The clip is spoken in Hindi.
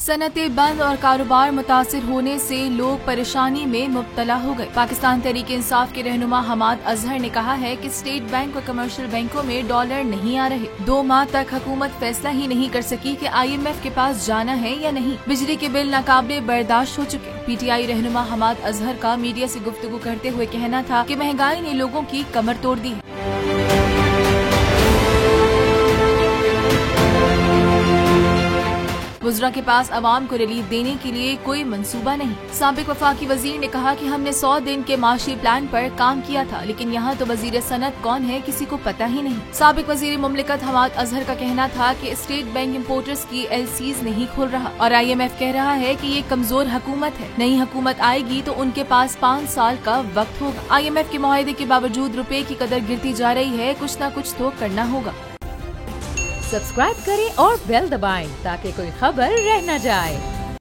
सनतें बंद और कारोबार मुतासिर होने से लोग परेशानी में मुब्तला हो गए। पाकिस्तान तहरीक इंसाफ के रहनुमा हमाद अजहर ने कहा है कि स्टेट बैंक और कमर्शियल बैंकों में डॉलर नहीं आ रहे। 2 माह तक हुकूमत फैसला ही नहीं कर सकी कि IMF के पास जाना है या नहीं। बिजली के बिल नाकाबिले बर्दाश्त हो चुके। PTI रहनुमा हमाद अजहर का मीडिया से गुफ्तगू करते हुए कहना था कि महंगाई ने लोगों की कमर तोड़ दी है। वुज़रा के पास अवाम को रिलीफ देने के लिए कोई मंसूबा नहीं। साबिक वफाकी वजीर ने कहा कि हमने 100 दिन के माशी प्लान पर काम किया था, लेकिन यहाँ तो वजीर सनत कौन है किसी को पता ही नहीं। साबिक वजीर मुमलिकत हमाद अजहर का कहना था कि स्टेट बैंक इम्पोर्टर्स की LCs नहीं खोल रहा और IMF कह रहा है कि ये कमजोर हुकूमत है। नई हुकूमत आएगी तो उनके पास 5 साल का वक्त होगा। IMF के मुआहदे के बावजूद रुपए की कदर गिरती जा रही है। कुछ न कुछ तो करना होगा। सब्सक्राइब करें और बेल दबाएं ताकि कोई खबर रह न जाए।